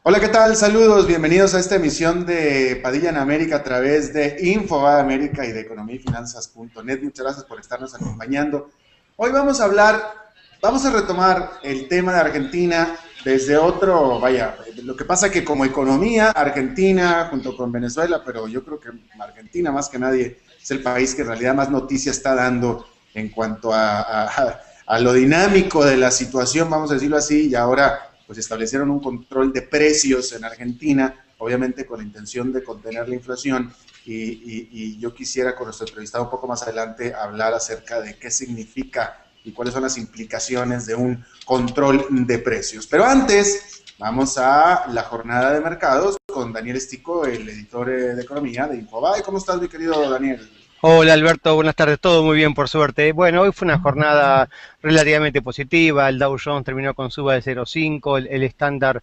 Hola, ¿qué tal? Saludos, bienvenidos a esta emisión de Padilla en América a través de Infobae América y de economía y finanzas.net. Muchas gracias por estarnos acompañando. Hoy vamos a retomar el tema de Argentina desde lo que pasa que como economía, Argentina junto con Venezuela, pero yo creo que Argentina más que nadie es el país que en realidad más noticias está dando en cuanto a lo dinámico de la situación, vamos a decirlo así, y ahora pues establecieron un control de precios en Argentina, obviamente con la intención de contener la inflación. Y yo quisiera con nuestro entrevistado un poco más adelante hablar acerca de qué significa y cuáles son las implicaciones de un control de precios. Pero antes, vamos a la jornada de mercados con Daniel Estico, el editor de economía de Infobae. ¿Cómo estás, mi querido Daniel? Hola Alberto, buenas tardes, todo muy bien por suerte. Bueno, hoy fue una jornada relativamente positiva, el Dow Jones terminó con suba de 0,5, el Standard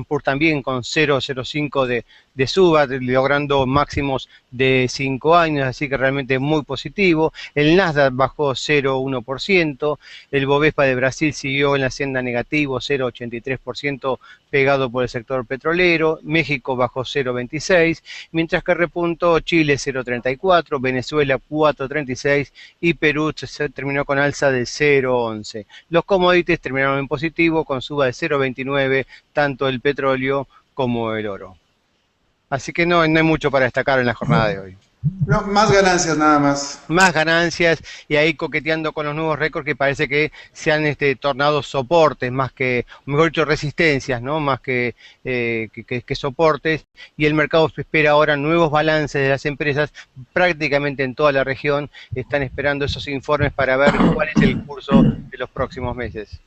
Poor's también con 0,05 de suba, logrando máximos de 5 años, así que realmente muy positivo. El Nasdaq bajó 0,1%, el Bovespa de Brasil siguió en la senda negativo, 0,83%, pegado por el sector petrolero. México bajó 0,26, mientras que repuntó Chile 0,34, Venezuela 4,36 y Perú se terminó con alza de 0,11. Los commodities terminaron en positivo con suba de 0,29, tanto el petróleo como el oro. Así que no hay mucho para destacar en la jornada de hoy. No, más ganancias nada más. Más ganancias y ahí coqueteando con los nuevos récords que parece que se han tornado soportes más que, mejor dicho, resistencias, ¿no? Más que soportes, y el mercado espera ahora nuevos balances de las empresas prácticamente en toda la región. Están esperando esos informes para ver cuál es el curso de los próximos meses.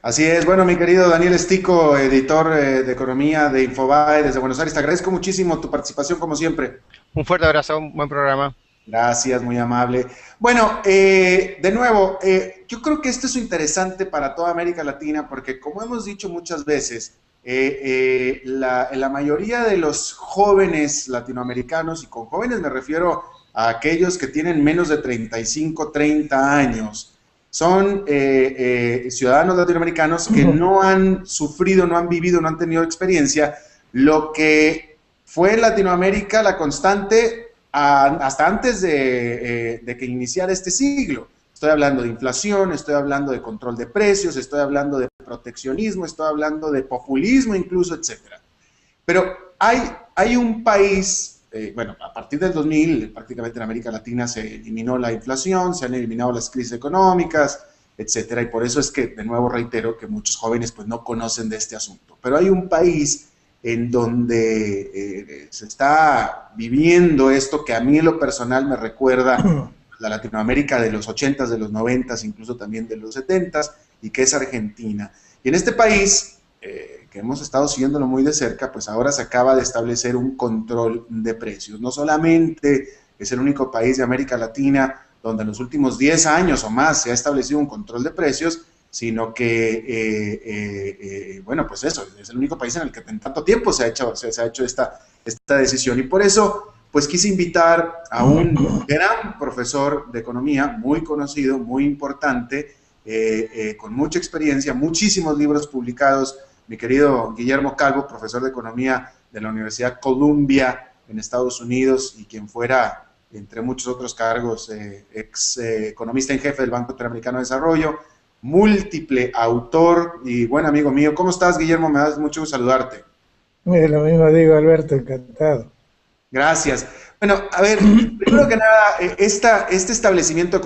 Así es, bueno, mi querido Daniel Estico, editor de economía de Infobae desde Buenos Aires, te agradezco muchísimo tu participación como siempre. Un fuerte abrazo, un buen programa. Gracias, muy amable. Bueno, de nuevo, yo creo que esto es interesante para toda América Latina porque como hemos dicho muchas veces, la mayoría de los jóvenes latinoamericanos, y con jóvenes me refiero a aquellos que tienen menos de 35, 30 años, son ciudadanos latinoamericanos que no han sufrido, no han vivido, no han tenido experiencia, lo que fue en Latinoamérica la constante hasta antes de que iniciara este siglo. Estoy hablando de inflación, estoy hablando de control de precios, estoy hablando de proteccionismo, estoy hablando de populismo incluso, etcétera. Pero hay un país, bueno, a partir del 2000 prácticamente en América Latina se eliminó la inflación, se han eliminado las crisis económicas, etcétera, y por eso es que, de nuevo reitero, que muchos jóvenes pues no conocen de este asunto. Pero hay un país en donde se está viviendo esto que a mí en lo personal me recuerda la Latinoamérica de los 80s, de los 90s, incluso también de los 70s, y que es Argentina. Y en este país, que hemos estado siguiéndolo muy de cerca, pues ahora se acaba de establecer un control de precios. No solamente es el único país de América Latina donde en los últimos 10 años o más se ha establecido un control de precios, sino que, bueno, pues eso, es el único país en el que en tanto tiempo se ha hecho esta decisión. Y por eso, pues quise invitar a un gran profesor de economía, muy conocido, muy importante, con mucha experiencia, muchísimos libros publicados, mi querido Guillermo Calvo, profesor de economía de la Universidad Columbia en Estados Unidos y quien fuera, entre muchos otros cargos, ex economista en jefe del Banco Interamericano de Desarrollo, múltiple autor y buen amigo mío. ¿Cómo estás, Guillermo? Me da mucho gusto saludarte. Lo mismo digo, Alberto, encantado. Gracias. Bueno, a ver, primero que nada, este establecimiento,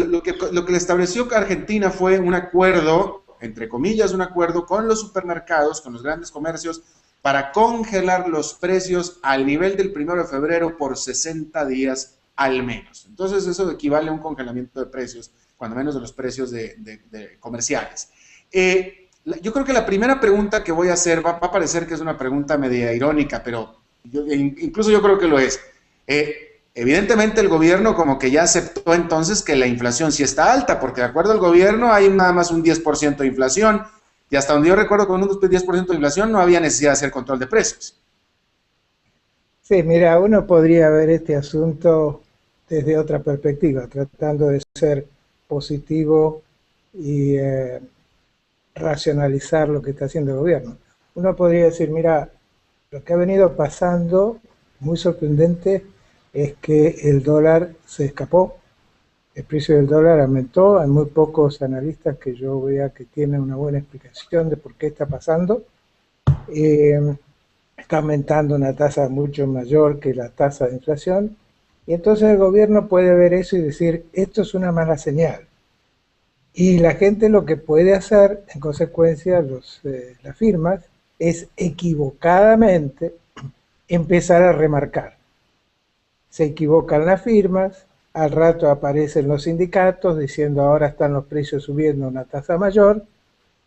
lo que le estableció Argentina fue un acuerdo, entre comillas, un acuerdo con los supermercados, con los grandes comercios, para congelar los precios al nivel del 1 de febrero por 60 días al menos. Entonces, eso equivale a un congelamiento de precios, cuando menos de los precios de comerciales. Yo creo que la primera pregunta que voy a hacer va a parecer que es una pregunta media irónica, pero incluso yo creo que lo es. Evidentemente el gobierno como que ya aceptó entonces que la inflación sí está alta, porque de acuerdo al gobierno hay nada más un 10% de inflación, y hasta donde yo recuerdo con un 10% de inflación no había necesidad de hacer control de precios. Sí, mira, uno podría ver este asunto desde otra perspectiva, tratando de ser positivo y racionalizar lo que está haciendo el gobierno. uno podría decir, mira, lo que ha venido pasando, muy sorprendente, es que el dólar se escapó, el precio del dólar aumentó, hay muy pocos analistas que yo vea que tienen una buena explicación de por qué está pasando. Eh, Está aumentando una tasa mucho mayor que la tasa de inflación, y entonces el gobierno puede ver eso y decir, esto es una mala señal. Y la gente lo que puede hacer, en consecuencia, las firmas, es equivocadamente empezar a remarcar. Se equivocan las firmas, al rato aparecen los sindicatos diciendo ahora están los precios subiendo a una tasa mayor,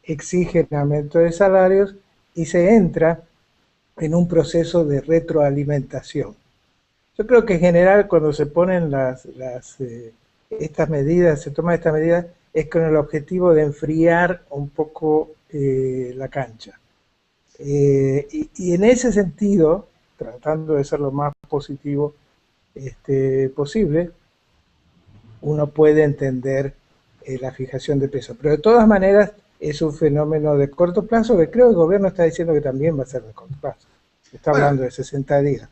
exigen aumento de salarios y se entra en un proceso de retroalimentación. Yo creo que en general cuando se ponen estas medidas, se toman estas medidas, es con el objetivo de enfriar un poco la cancha. Y en ese sentido, tratando de ser lo más positivo posible, uno puede entender la fijación de peso. Pero de todas maneras es un fenómeno de corto plazo que creo que el gobierno está diciendo que también va a ser de corto plazo. Está Bueno, hablando de 60 días.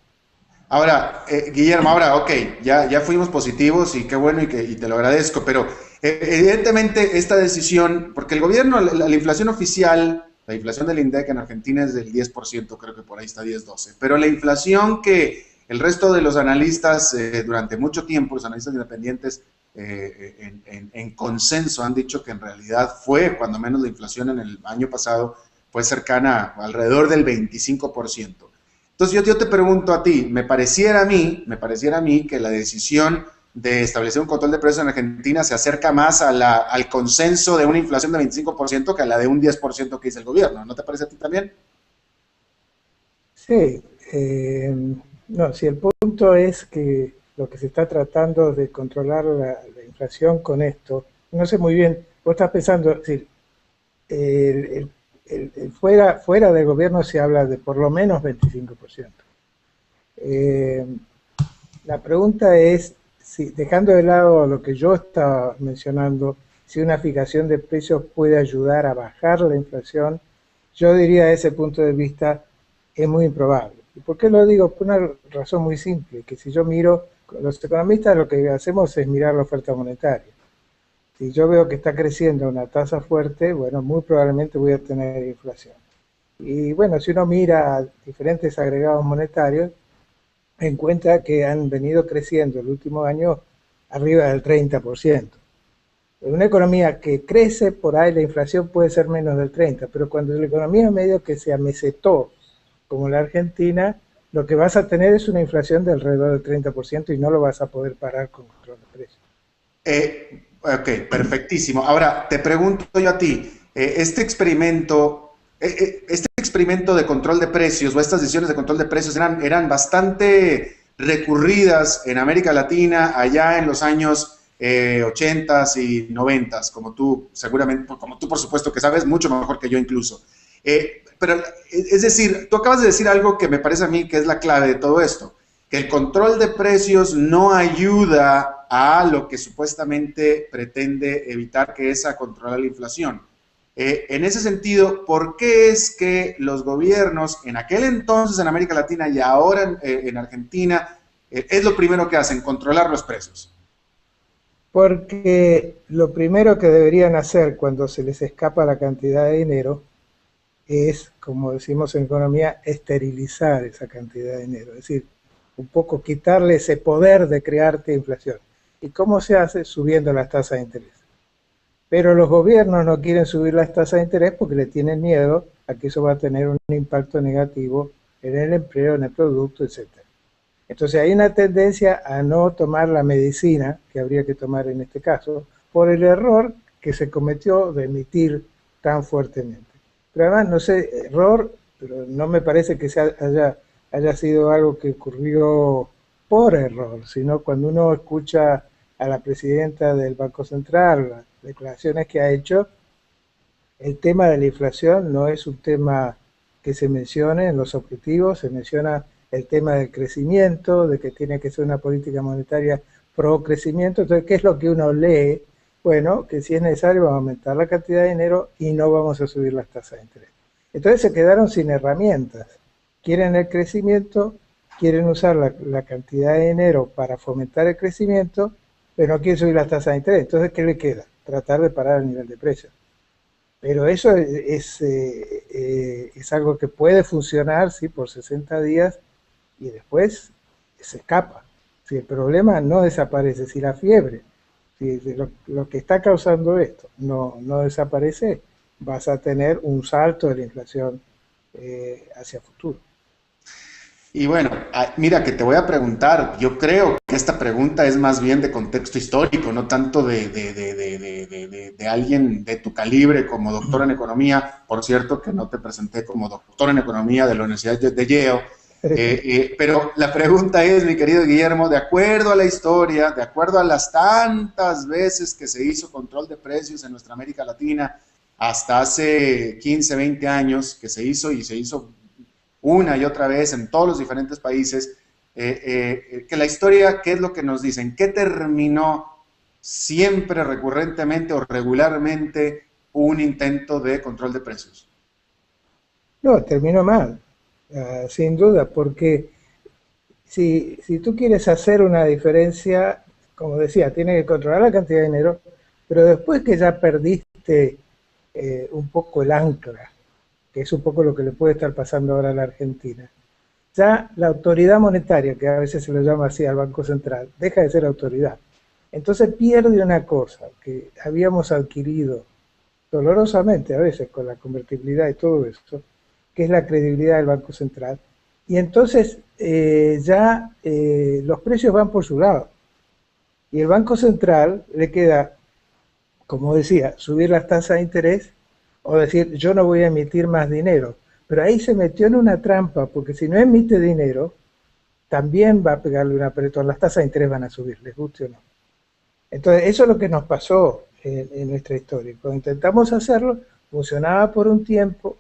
ahora, Guillermo, ahora, ok, ya fuimos positivos y qué bueno y te lo agradezco, pero evidentemente esta decisión, porque el gobierno, la inflación oficial, la inflación del INDEC en Argentina es del 10%, creo que por ahí está 10-12, pero la inflación que el resto de los analistas durante mucho tiempo, los analistas independientes en consenso han dicho que en realidad fue, cuando menos la inflación en el año pasado, fue cercana alrededor del 25%. Entonces yo te pregunto a ti, me pareciera a mí que la decisión de establecer un control de precios en Argentina se acerca más al consenso de una inflación de 25% que a la de un 10% que dice el gobierno. ¿No te parece a ti también? Sí, no, si el punto es que lo que se está tratando de controlar la inflación con esto, no sé muy bien, vos estás pensando, es decir, fuera del gobierno se habla de por lo menos 25%. Eh, la pregunta es, si, dejando de lado lo que yo estaba mencionando, si una fijación de precios puede ayudar a bajar la inflación, yo diría desde ese punto de vista es muy improbable. ¿Y por qué lo digo? Por una razón muy simple, que si yo miro, los economistas lo que hacemos es mirar la oferta monetaria. Si yo veo que está creciendo una tasa fuerte, bueno, muy probablemente voy a tener inflación. Y bueno, si uno mira diferentes agregados monetarios, encuentra que han venido creciendo el último año arriba del 30%. En una economía que crece, por ahí la inflación puede ser menos del 30%, pero cuando la economía medio que se amesetó, como la Argentina, lo que vas a tener es una inflación de alrededor del 30% y no lo vas a poder parar con control de precios. Ok, perfectísimo. Ahora, te pregunto yo a ti, este experimento de control de precios o estas decisiones de control de precios eran bastante recurridas en América Latina allá en los años 80s y 90s, como tú seguramente, como tú por supuesto que sabes, mucho mejor que yo incluso. Pero es decir, tú acabas de decir algo que me parece a mí que es la clave de todo esto, que el control de precios no ayuda a lo que supuestamente pretende evitar, que es a controlar la inflación. En ese sentido, ¿por qué es que los gobiernos en aquel entonces en América Latina y ahora en Argentina es lo primero que hacen, controlar los precios? Porque lo primero que deberían hacer cuando se les escapa la cantidad de dinero es, como decimos en economía, esterilizar esa cantidad de dinero. Es decir, un poco quitarle ese poder de crearte inflación. ¿Y cómo se hace? Subiendo las tasas de interés. Pero los gobiernos no quieren subir las tasas de interés porque le tienen miedo a que eso va a tener un impacto negativo en el empleo, en el producto, etc. Entonces hay una tendencia a no tomar la medicina que habría que tomar en este caso por el error que se cometió de emitir tan fuertemente. Pero además, no sé, error, pero no me parece que haya sido algo que ocurrió por error, sino cuando uno escucha a la presidenta del Banco Central, las declaraciones que ha hecho, el tema de la inflación no es un tema que se mencione en los objetivos, se menciona el tema del crecimiento, de que tiene que ser una política monetaria pro crecimiento. Entonces, ¿qué es lo que uno lee? Bueno, que si es necesario vamos a aumentar la cantidad de dinero y no vamos a subir las tasas de interés. Entonces se quedaron sin herramientas. Quieren el crecimiento, quieren usar la cantidad de dinero para fomentar el crecimiento, pero no quieren subir las tasas de interés. Entonces, ¿qué le queda? Tratar de parar el nivel de precios. Pero eso es algo que puede funcionar, sí, por 60 días y después se escapa. Si el problema no desaparece, si la fiebre, si lo que está causando esto no desaparece, vas a tener un salto de la inflación hacia futuro. Y bueno, mira que te voy a preguntar, yo creo que esta pregunta es más bien de contexto histórico, no tanto de alguien de tu calibre como doctor en economía. Por cierto, que no te presenté como doctor en economía de la Universidad de Yale. Pero la pregunta es, mi querido Guillermo, de acuerdo a la historia, de acuerdo a las tantas veces que se hizo control de precios en nuestra América Latina, hasta hace 15, 20 años que se hizo y se hizo una y otra vez en todos los diferentes países, que la historia, ¿qué es lo que nos dicen? ¿Qué terminó siempre, recurrentemente o regularmente un intento de control de precios? No, terminó mal, sin duda, porque si tú quieres hacer una diferencia, como decía, tienes que controlar la cantidad de dinero, pero después que ya perdiste un poco el ancla, que es un poco lo que le puede estar pasando ahora a la Argentina, ya la autoridad monetaria, que a veces se lo llama así al Banco Central, deja de ser autoridad. Entonces pierde una cosa que habíamos adquirido dolorosamente a veces con la convertibilidad y todo eso, que es la credibilidad del Banco Central. Y entonces los precios van por su lado. Y el Banco Central le queda, como decía, subir las tasas de interés o decir, yo no voy a emitir más dinero. Pero ahí se metió en una trampa, porque si no emite dinero, también va a pegarle un apretón. Las tasas de interés van a subir, les guste o no. Entonces, eso es lo que nos pasó en nuestra historia. Cuando intentamos hacerlo, funcionaba por un tiempo.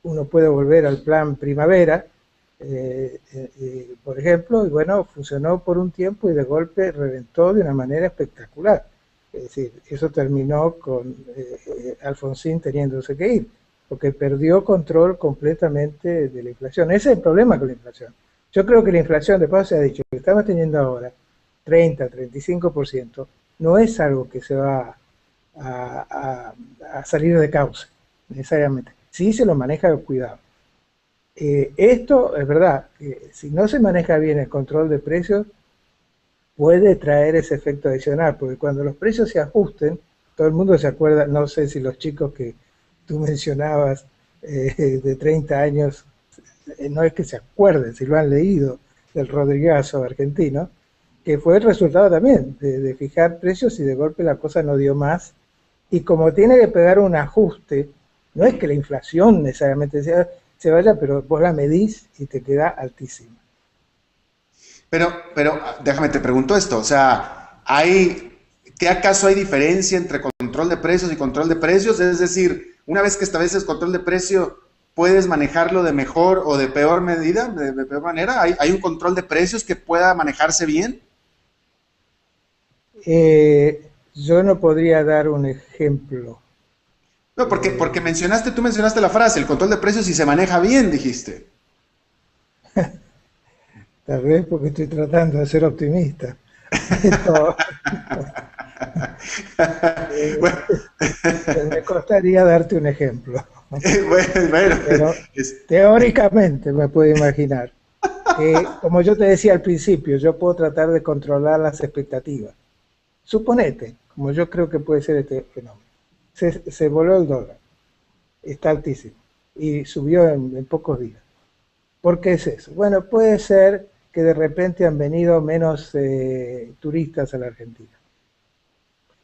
Uno puede volver al plan primavera, por ejemplo, y bueno, funcionó por un tiempo y de golpe reventó de una manera espectacular. Es decir, eso terminó con Alfonsín teniéndose que ir, porque perdió control completamente de la inflación. Ese es el problema con la inflación. Yo creo que la inflación, de paso se ha dicho, que estamos teniendo ahora 30, 35%, no es algo que se va a salir de cauce, necesariamente. Sí se lo maneja con cuidado. Esto es verdad, que si no se maneja bien el control de precios, puede traer ese efecto adicional, porque cuando los precios se ajusten, todo el mundo se acuerda, no sé si los chicos que tú mencionabas de 30 años, no es que se acuerden, si lo han leído, del Rodrigazo argentino, que fue el resultado también de fijar precios y de golpe la cosa no dio más, y como tiene que pegar un ajuste, no es que la inflación necesariamente se vaya, pero vos la medís y te queda altísima. Pero déjame te pregunto esto, o sea, ¿qué acaso hay diferencia entre control de precios y control de precios? Es decir, una vez que estableces control de precio, ¿puedes manejarlo de mejor o de peor medida, de peor manera? ¿Hay un control de precios que pueda manejarse bien? Yo no podría dar un ejemplo. No, porque tú mencionaste la frase, el control de precios si se maneja bien, dijiste. Tal vez porque estoy tratando de ser optimista. Pero, Bueno, me costaría darte un ejemplo. bueno, Pero teóricamente me puedo imaginar que, como yo te decía al principio, yo puedo tratar de controlar las expectativas. Suponete, como yo creo que puede ser este fenómeno, se voló el dólar, está altísimo y subió en pocos días. ¿Por qué es eso? Bueno, puede ser que de repente han venido menos turistas a la Argentina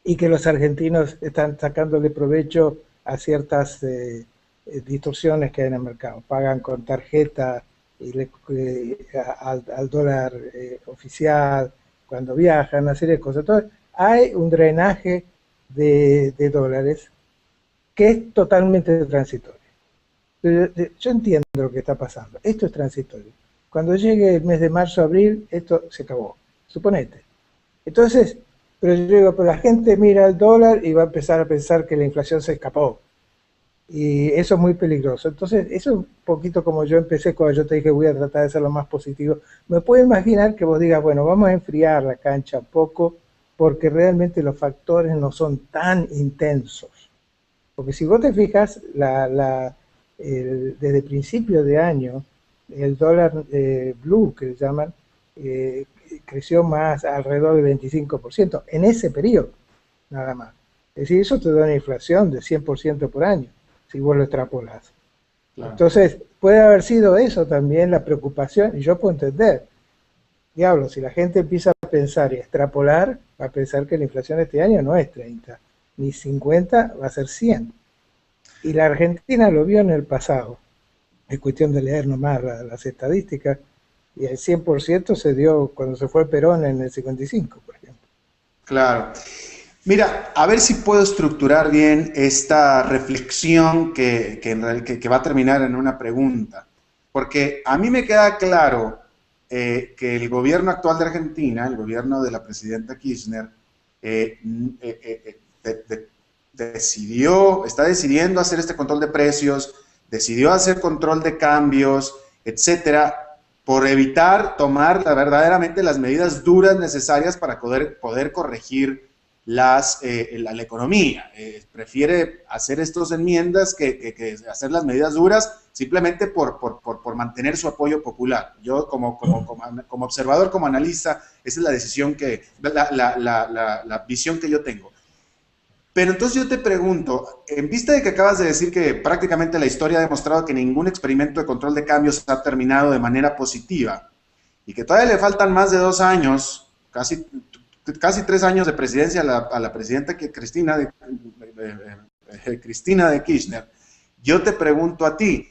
y que los argentinos están sacándole provecho a ciertas distorsiones que hay en el mercado. Pagan con tarjeta y al dólar oficial cuando viajan, una serie de cosas. Entonces, hay un drenaje de dólares que es totalmente transitorio. Yo entiendo lo que está pasando. Esto es transitorio. Cuando llegue el mes de marzo, abril, esto se acabó. Suponete. Entonces, pero yo digo, pero la gente mira el dólar y va a empezar a pensar que la inflación se escapó. Y eso es muy peligroso. Entonces, eso es un poquito como yo empecé cuando yo te dije voy a tratar de ser lo más positivo. Me puedo imaginar que vos digas, bueno, vamos a enfriar la cancha un poco porque realmente los factores no son tan intensos. Porque si vos te fijas, desde principio de año, el dólar blue, que le llaman, eh, creció más alrededor del 25% en ese periodo, nada más. Es decir, eso te da una inflación de 100% por año, si vos lo extrapolas. Claro. Entonces, puede haber sido eso también la preocupación, y yo puedo entender, diablo, si la gente empieza a pensar y a extrapolar, va a pensar que la inflación este año no es 30, ni 50, va a ser 100. Y la Argentina lo vio en el pasado. Es cuestión de leer nomás las estadísticas, y el 100% se dio cuando se fue Perón en el 55, por ejemplo. Claro. Mira, a ver si puedo estructurar bien esta reflexión que va a terminar en una pregunta. Porque a mí me queda claro que el gobierno actual de Argentina, el gobierno de la presidenta Kirchner, eh, está decidiendo hacer este control de precios, decidió hacer control de cambios, etcétera, por evitar tomar verdaderamente las medidas duras necesarias para poder corregir la economía. Prefiere hacer estas enmiendas que hacer las medidas duras simplemente por mantener su apoyo popular. Yo como observador, como analista, esa es la decisión la visión que yo tengo. Pero entonces yo te pregunto, en vista de que acabas de decir que prácticamente la historia ha demostrado que ningún experimento de control de cambios ha terminado de manera positiva y que todavía le faltan más de 2 años, casi 3 años de presidencia a la presidenta Cristina de Kirchner, yo te pregunto a ti,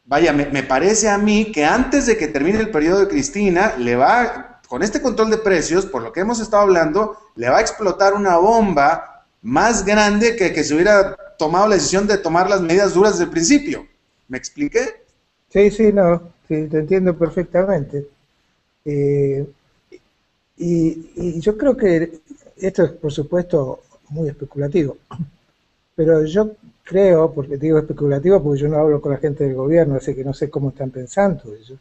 me parece a mí que antes de que termine el periodo de Cristina, con este control de precios, por lo que hemos estado hablando, le va a explotar una bomba más grande que se hubiera tomado la decisión de tomar las medidas duras desde el principio. ¿Me expliqué? Sí, no, sí, te entiendo perfectamente. Y yo creo que esto es, por supuesto, muy especulativo, pero yo creo, porque digo especulativo porque yo no hablo con la gente del gobierno, así que no sé cómo están pensando ellos,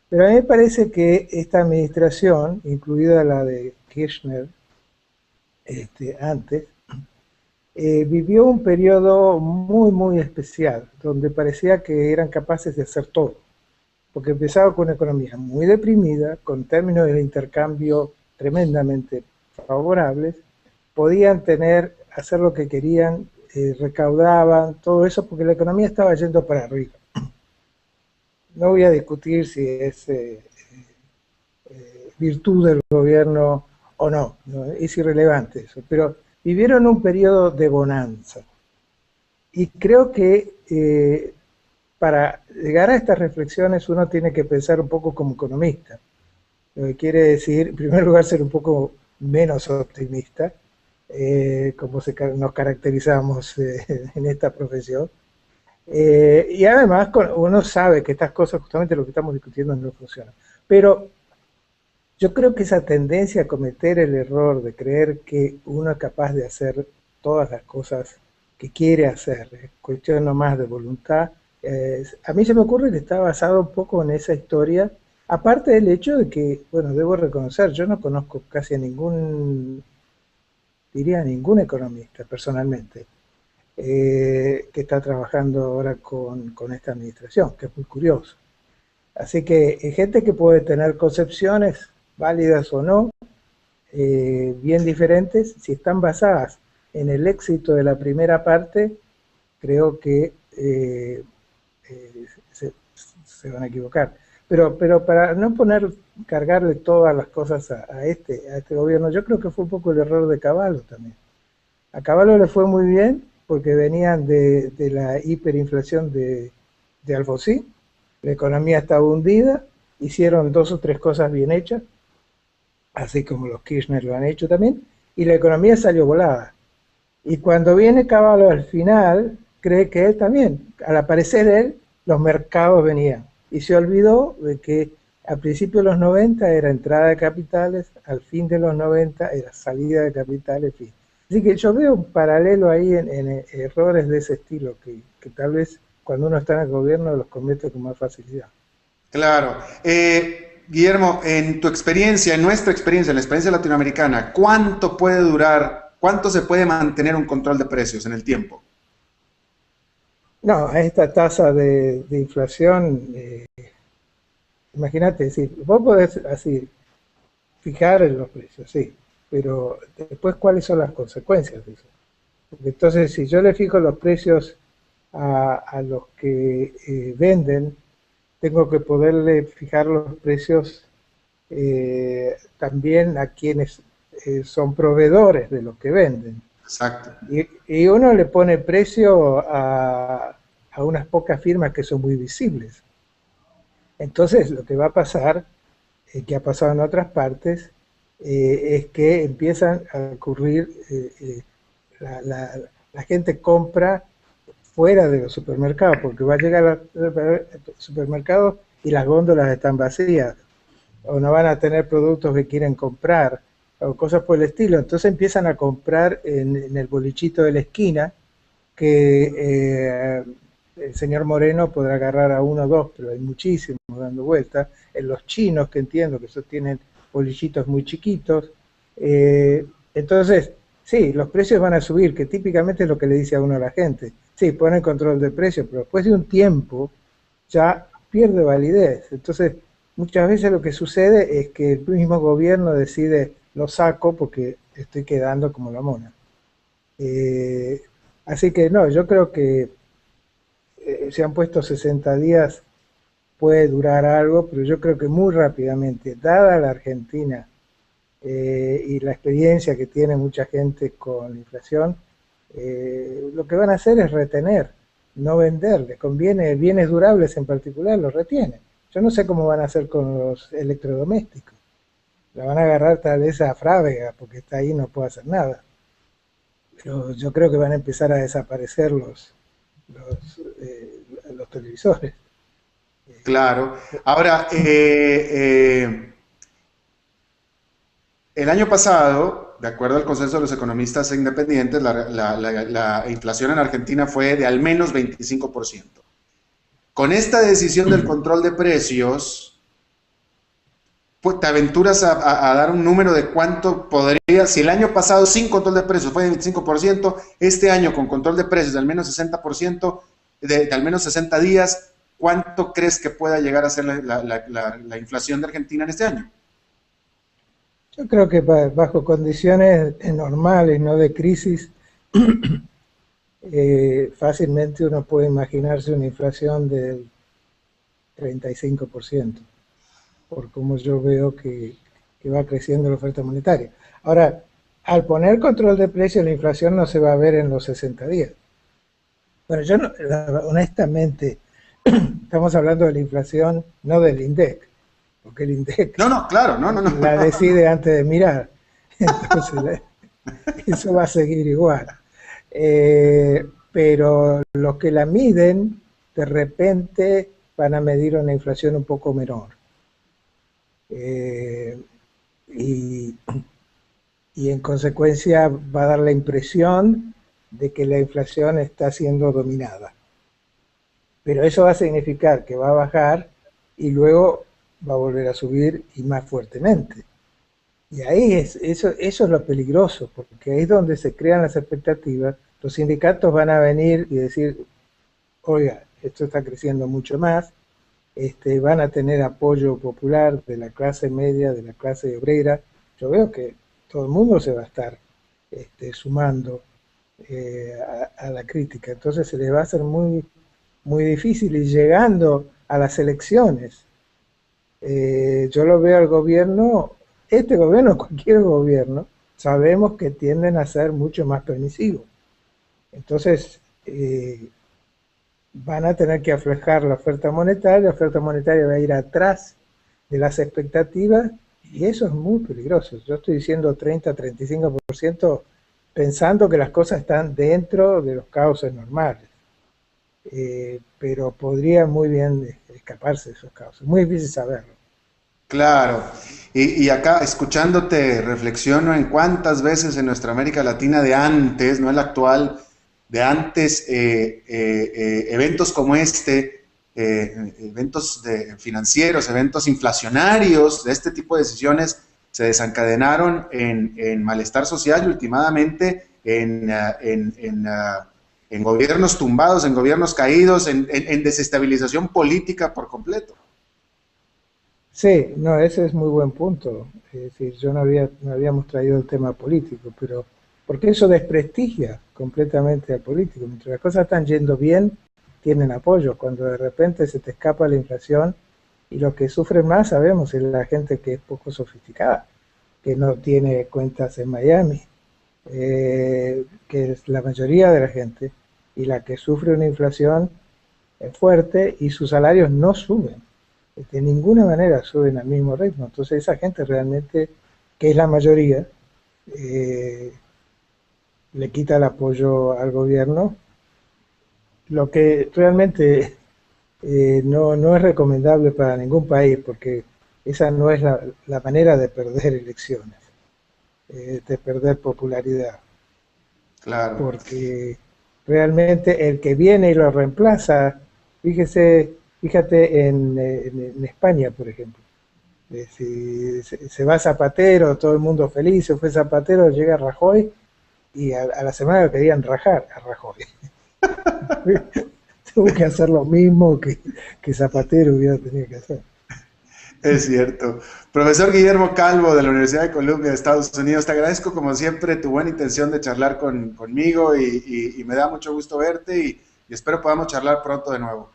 pero a mí me parece que esta administración, incluida la de Kirchner antes, vivió un periodo muy, muy especial, donde parecía que eran capaces de hacer todo, porque empezaba con una economía muy deprimida, con términos de intercambio tremendamente favorables, podían hacer lo que querían, recaudaban, todo eso, porque la economía estaba yendo para arriba. No voy a discutir si es virtud del gobierno o no, es irrelevante eso, pero vivieron un periodo de bonanza. Y creo que para llegar a estas reflexiones uno tiene que pensar un poco como economista, lo que quiere decir, en primer lugar, ser un poco menos optimista, como nos caracterizamos en esta profesión. Y además uno sabe que estas cosas, justamente lo que estamos discutiendo, no funcionan. Pero yo creo que esa tendencia a cometer el error de creer que uno es capaz de hacer todas las cosas que quiere hacer, es cuestión nomás de voluntad, a mí se me ocurre que está basado un poco en esa historia, aparte del hecho de que, bueno, debo reconocer, yo no conozco casi a ningún economista personalmente, que está trabajando ahora con esta administración, que es muy curioso. Así que gente que puede tener concepciones, válidas o no, bien diferentes, si están basadas en el éxito de la primera parte, creo que se van a equivocar. Pero para no cargarle todas las cosas a este gobierno, yo creo que fue un poco el error de Caballo también. A Caballo le fue muy bien porque venían de la hiperinflación de Alfonsín, la economía estaba hundida, hicieron 2 o 3 cosas bien hechas, así como los Kirchner lo han hecho también, y la economía salió volada. Y cuando viene Caballo al final, cree que él también, al aparecer él, los mercados venían. Y se olvidó de que al principio de los 90 era entrada de capitales, al fin de los 90 era salida de capitales, fin. Así que yo veo un paralelo ahí en errores de ese estilo, que tal vez cuando uno está en el gobierno los comete con más facilidad. Claro. Guillermo, en tu experiencia, en nuestra experiencia, en la experiencia latinoamericana, ¿cuánto puede durar, cuánto se puede mantener un control de precios en el tiempo? No, a esta tasa de inflación, imagínate, decir, vos podés así fijar en los precios, sí, pero después cuáles son las consecuencias de eso. Porque entonces, si yo le fijo los precios a los que venden, tengo que poderle fijar los precios también a quienes son proveedores de lo que venden. Exacto. Y uno le pone precio a unas pocas firmas que son muy visibles. Entonces, lo que va a pasar, que ha pasado en otras partes, es que empiezan a ocurrir, la gente compra fuera de los supermercados, porque va a llegar a los supermercados y las góndolas están vacías, o no van a tener productos que quieren comprar, o cosas por el estilo. Entonces empiezan a comprar en el bolichito de la esquina, que el señor Moreno podrá agarrar a uno o dos, pero hay muchísimos dando vueltas. En los chinos, que entiendo que esos tienen bolichitos muy chiquitos. Entonces, sí, los precios van a subir, que típicamente es lo que le dice a uno a la gente. Sí, pone control de precios, pero después de un tiempo ya pierde validez. Entonces, muchas veces lo que sucede es que el mismo gobierno decide, lo saco porque estoy quedando como la mona. Eh, Así que no, yo creo que se han puesto 60 días, puede durar algo, pero yo creo que muy rápidamente, dada la Argentina y la experiencia que tiene mucha gente con la inflación, lo que van a hacer es retener, no vender. Les conviene bienes durables en particular, los retienen. Yo no sé cómo van a hacer con los electrodomésticos. La van a agarrar tal vez a Frávega, porque está ahí, no puede hacer nada. Pero yo creo que van a empezar a desaparecer los televisores. Claro. Ahora, el año pasado, de acuerdo al consenso de los economistas independientes, la inflación en Argentina fue de al menos 25%. Con esta decisión del control de precios, pues, te aventuras a dar un número de cuánto podría, si el año pasado sin control de precios fue de 25%, este año con control de precios de al menos 60%, de al menos 60 días, ¿cuánto crees que pueda llegar a ser la inflación de Argentina en este año? Yo creo que bajo condiciones normales, no de crisis, fácilmente uno puede imaginarse una inflación del 35%, por como yo veo que va creciendo la oferta monetaria. Ahora, al poner control de precios, la inflación no se va a ver en los 60 días. Bueno, yo no, honestamente, estamos hablando de la inflación, no del INDEC, porque el INDEC No, no, claro, no, no, no. la decide antes de mirar. Entonces, eso va a seguir igual. Pero los que la miden, de repente van a medir una inflación un poco menor. Eh, y, y en consecuencia va a dar la impresión de que la inflación está siendo dominada. Pero eso va a significar que va a bajar y luego va a volver a subir y más fuertemente. Y ahí eso es lo peligroso, porque ahí es donde se crean las expectativas. Los sindicatos van a venir y decir, oiga, esto está creciendo mucho más, van a tener apoyo popular de la clase media, de la clase obrera. Yo veo que todo el mundo se va a estar sumando a la crítica, entonces se les va a hacer muy, muy difícil. Y llegando a las elecciones, yo lo veo al gobierno, este gobierno, cualquier gobierno, sabemos que tienden a ser mucho más permisivos. Entonces, van a tener que aflojar la oferta monetaria va a ir atrás de las expectativas y eso es muy peligroso. Yo estoy diciendo 30-35% pensando que las cosas están dentro de los cauces normales. Pero podría muy bien escaparse de esos cauces. Muy difícil saberlo. Claro. Y acá, escuchándote, reflexiono en cuántas veces en nuestra América Latina de antes, no el actual, de antes, eventos como este, eventos financieros, eventos inflacionarios, de este tipo de decisiones se desencadenaron en malestar social y últimamente en gobiernos tumbados, en gobiernos caídos, en desestabilización política por completo. Sí, no, ese es muy buen punto. Es decir, yo no habíamos traído el tema político, pero porque eso desprestigia completamente al político. Mientras las cosas están yendo bien, tienen apoyo. Cuando de repente se te escapa la inflación y los que sufren más, sabemos, es la gente que es poco sofisticada, que no tiene cuentas en Miami, que es la mayoría de la gente, y la que sufre una inflación fuerte y sus salarios no suben, de ninguna manera suben al mismo ritmo. Entonces esa gente realmente, que es la mayoría, eh, le quita el apoyo al gobierno, lo que realmente no es recomendable para ningún país, porque esa no es la manera de perder elecciones, de perder popularidad, Claro. porque realmente el que viene y lo reemplaza, fíjate en España, por ejemplo. Si se va Zapatero, todo el mundo feliz, se fue Zapatero, llega Rajoy y a la semana lo querían rajar a Rajoy. Tuvo que hacer lo mismo que Zapatero hubiera tenido que hacer. Es cierto. Profesor Guillermo Calvo de la Universidad de Columbia de Estados Unidos, te agradezco como siempre tu buena intención de charlar conmigo y me da mucho gusto verte y espero podamos charlar pronto de nuevo.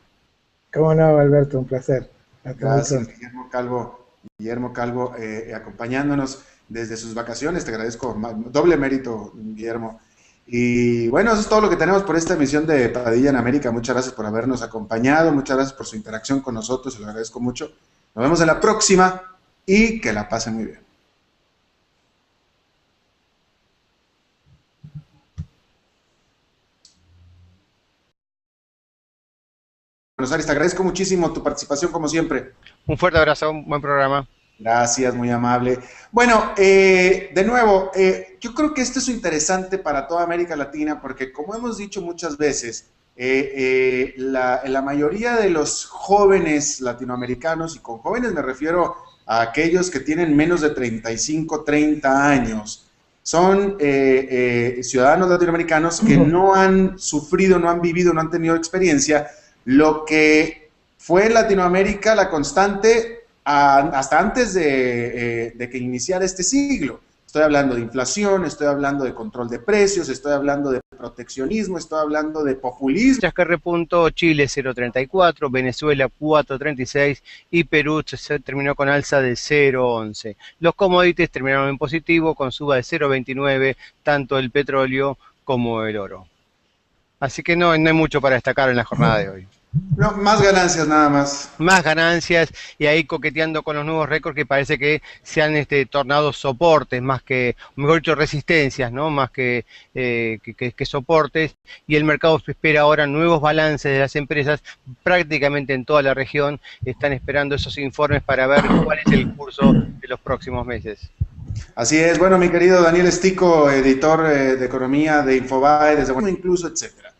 ¿Cómo no, Alberto? Un placer. Hasta muy Gracias, pronto. Guillermo Calvo. Guillermo Calvo, acompañándonos desde sus vacaciones. Te agradezco doble mérito, Guillermo. Y bueno, eso es todo lo que tenemos por esta emisión de Padilla en América. Muchas gracias por habernos acompañado, muchas gracias por su interacción con nosotros, se lo agradezco mucho. Nos vemos en la próxima y que la pasen muy bien. Buenos Aires, te agradezco muchísimo tu participación como siempre. Un fuerte abrazo, un buen programa. Gracias, muy amable. Bueno, de nuevo, yo creo que esto es interesante para toda América Latina porque, como hemos dicho muchas veces, la mayoría de los jóvenes latinoamericanos, y con jóvenes me refiero a aquellos que tienen menos de 35, 30 años, son ciudadanos latinoamericanos que no han sufrido, no han vivido, no han tenido experiencia, lo que fue en Latinoamérica la constante hasta antes de que iniciara este siglo. Estoy hablando de inflación, estoy hablando de control de precios, estoy hablando de proteccionismo, estoy hablando de populismo. Chascarre punto, Chile 0,34, Venezuela 4,36 y Perú se terminó con alza de 0,11. Los commodities terminaron en positivo con suba de 0,29, tanto el petróleo como el oro. Así que no hay mucho para destacar en la jornada de hoy. No, más ganancias nada más. Más ganancias y ahí coqueteando con los nuevos récords que parece que se han tornado soportes más que, mejor dicho, resistencias, ¿no? Más que soportes, y el mercado espera ahora nuevos balances de las empresas prácticamente en toda la región. Están esperando esos informes para ver cuál es el curso de los próximos meses. Así es, bueno, mi querido Daniel Estico, editor de economía de Infobae, desde bueno, incluso, etcétera.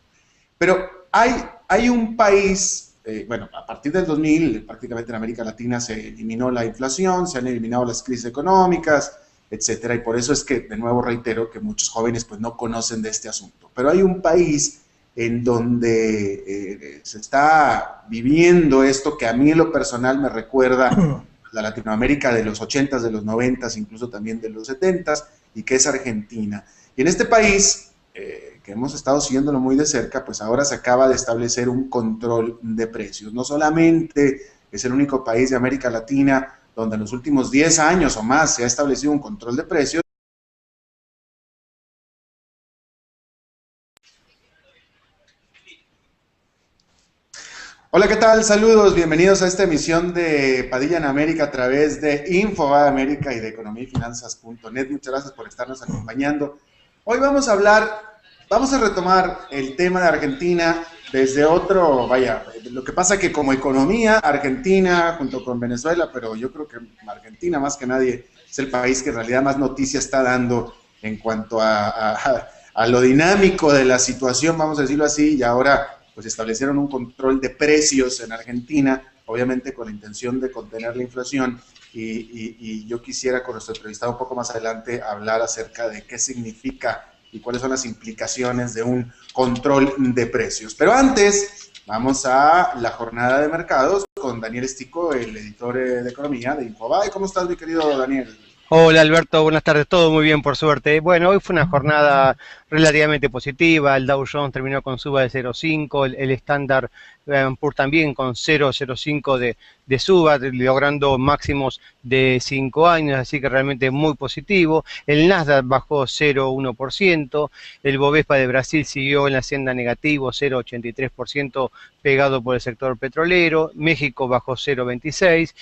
Pero hay un país, bueno, a partir del 2000, prácticamente en América Latina se eliminó la inflación, se han eliminado las crisis económicas, etcétera, y por eso es que, de nuevo reitero, que muchos jóvenes pues no conocen de este asunto. Pero hay un país en donde se está viviendo esto que a mí en lo personal me recuerda la Latinoamérica de los 80s, de los 90s, incluso también de los 70s, y que es Argentina. Y en este país, que hemos estado siguiéndolo muy de cerca, pues ahora se acaba de establecer un control de precios. No solamente es el único país de América Latina donde en los últimos 10 años o más se ha establecido un control de precios. Hola, ¿qué tal? Saludos, bienvenidos a esta emisión de Padilla en América a través de Infobae América y de economía y finanzas.net. Muchas gracias por estarnos acompañando. Hoy vamos a hablar vamos a retomar el tema de Argentina desde otro, vaya, lo que pasa que como economía, Argentina junto con Venezuela, pero yo creo que Argentina más que nadie es el país que en realidad más noticia está dando en cuanto a lo dinámico de la situación, vamos a decirlo así, y ahora pues establecieron un control de precios en Argentina, obviamente con la intención de contener la inflación, y yo quisiera con nuestro entrevistado un poco más adelante hablar acerca de qué significa y cuáles son las implicaciones de un control de precios. Pero antes, vamos a la jornada de mercados con Daniel Estico, el editor de economía de Infobae. ¿Cómo estás, mi querido Daniel? Hola Alberto, buenas tardes, todo muy bien por suerte. Bueno, hoy fue una jornada relativamente positiva, el Dow Jones terminó con suba de 0,5, el Standard Poor's también con 0,05 de suba, logrando máximos de 5 años, así que realmente muy positivo. El Nasdaq bajó 0,1%, el Bovespa de Brasil siguió en la senda negativo, 0,83%, pegado por el sector petrolero, México bajó 0,26%,